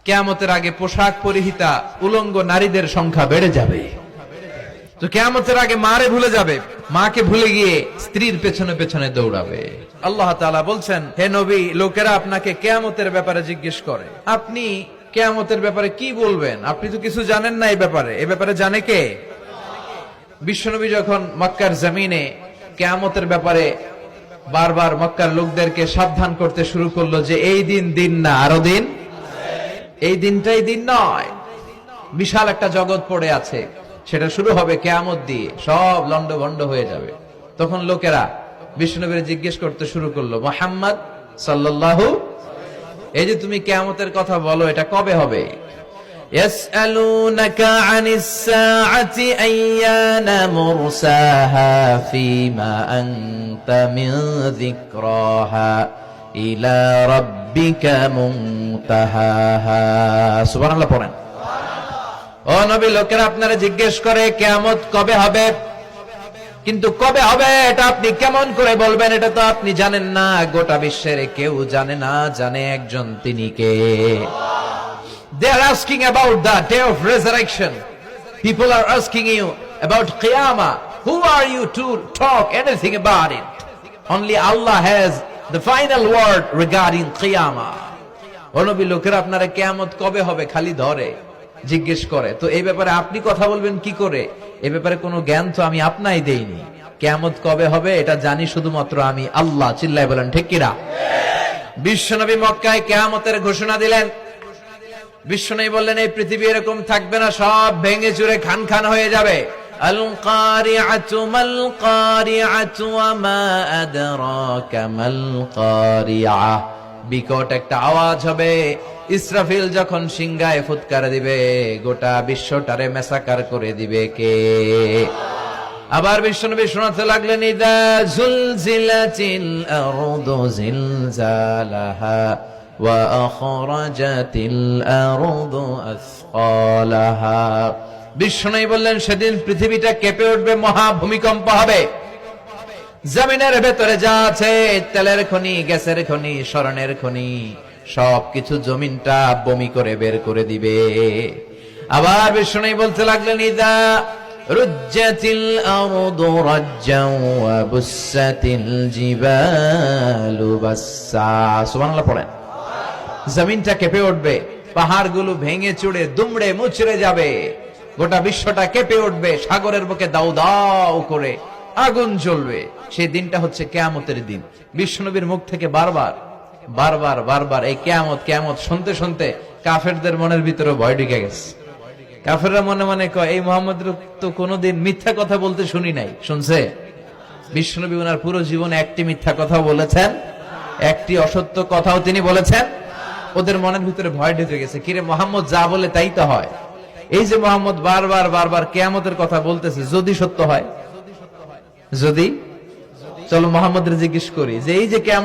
কিয়ামতের আগে পোশাক পরিহিতা উলঙ্গ নারীদের সংখ্যা বেড়ে যাবে। তো কিয়ামতের আগে মারে ভুলে যাবে, মাকে ভুলে গিয়ে স্ত্রীর পেছনে পেছনে দৌড়াবে। আল্লাহ তাআলা বলছেন, হে নবী, লোকেরা আপনাকে কিয়ামতের ব্যাপারে জিজ্ঞেস করে, আপনি কিয়ামতের ব্যাপারে কি বলবেন? আপনি তো কিছু জানেন না এই ব্যাপারে। এই ব্যাপারে জানে কে? বিশ্বনবী যখন মক্কার জমিনে কিয়ামতের ব্যাপারে বারবার মক্কার লোকদেরকে সাবধান করতে শুরু করলো যে এই দিন দিন না, আরো দিন, এই দিনটাই দিন নয়, বিশাল একটা জগৎ পড়ে আছে, সেটা শুরু হবে কিয়ামত দিয়ে, সব লন্ডভন্ড হয়ে যাবে। তখন লোকেরা বিশ্বনবীর জিজ্ঞেস করতে শুরু করলো, মুহাম্মদ সাল্লাল্লাহু, এই যে তুমি কিয়ামতের কথা বলো, এটা কবে হবে? ইয়াসআলুনাকা আনিস সাআতি আইয়ানা মুরসাহা ফীমা আনতা মিন যিকরাহা ইলা রাব্বিকা মুনতাহাহা। সুবহানাল্লাহ পড়েন। ও নবী, লোকেরা আপনারা জিজ্ঞেস করে কিয়ামত কবে হবে, কিন্তু কবে হবে এটা আপনি কেমন করে বলবেন? এটা তো আপনি জানেন না, গোটা বিশ্বের কেউ জানে না, জানে একজন, তিনি কে? They are asking about the day of resurrection. People are asking you about Qiyamah. Who are you to talk anything about it? Only Allah has the final word regarding Qiyamah. ও নবী, লোকেরা আপনারা কিয়ামত কবে হবে খালি ধরে জিজ্ঞেস করে, তো এই ব্যাপারে আপনি কথা বলবেন কি করে? এই ব্যাপারে কোনো জ্ঞান তো আমি আপনাই দেইনি। কিয়ামত কবে হবে এটা জানি শুধুমাত্র আমি আল্লাহ। চিল্লায় বলেন ঠিক কিনা? বিশ্বনবী মক্কায় কিয়ামতের ঘোষণা দিলেন। বিশ্বনবী বললেন, এই পৃথিবী এরকম থাকবে না, সব ভেঙে চুরে খান খান হয়ে যাবে। আল কারিআতু মাল কারিআতু ওয়া মা আদরাকা মাল কারিআহ। বিকট একটা আওয়াজ হবে, ইসরাফিল যখন সিংহায় ফুৎকার দিবে, গোটা বিশ্বটারে মেসাকার করে দিবে কে? আবার বিশ্বনবী শোনাতে লাগলেন, ইদা জুলজিলাতিল আরদু জিলজালাহা ওয়া আখরাজাতিল আরদু আসকালাহা। বিশ্বনবী বললেন, সেদিন পৃথিবীটা কেঁপে উঠবে, মহা ভূমিকম্প হবে। জমিনের ভেতরে যা আছে, তেলের খনি, গ্যাসের খনি, স্বর্ণের খনি, সবকিছু জমিনটা বমি করে বের করে দিবে। আবার বিষ্ণু বলতে লাগলেন, ইদা রুজ্জাতিল আরদু রাজ্জাও ওয়া বুসাতিল জিবালু বাসসা। সুবহানাল্লাহ পড়েন। জমিনটা কেঁপে উঠবে, পাহাড়গুলো ভেঙে চুরে দুমড়ে মুচড়ে যাবে, গোটা বিশ্বটা কেঁপে উঠবে, সাগরের বুকে দাউ দাউ করে আগুন জ্বলবে। সেই দিনটা হচ্ছে কিয়ামতের দিন। বিশ্বনবীর মুখ থেকে বারবার বারবার বারবার এই কিয়ামত কিয়ামত শুনতে শুনতে কাফেরদের মনের ভিতরে ভয় ঢুকে গেছে। কাফেররা মনে মনে কয়, এই মুহাম্মদের তো কোনোদিন মিথ্যা কথা বলতে শুনি নাই। শুনছে? বিশ্বনবী ওনার পুরো জীবনে একটি মিথ্যা কথা বলেছেন, একটি অসত্য কথাও তিনি বলেছেন। ওদের মনের ভিতরে ভয় ঢুকে গেছে, কিরে মুহাম্মদ যা বলে তাই তো হয়। এই যে মুহাম্মদ বারবার বারবার কিয়ামতের কথা বলতেছে, যদি সত্য হয়, যদি, চলো মুহাম্মদের জিজ্ঞেস করি যে এই যে কিয়ামত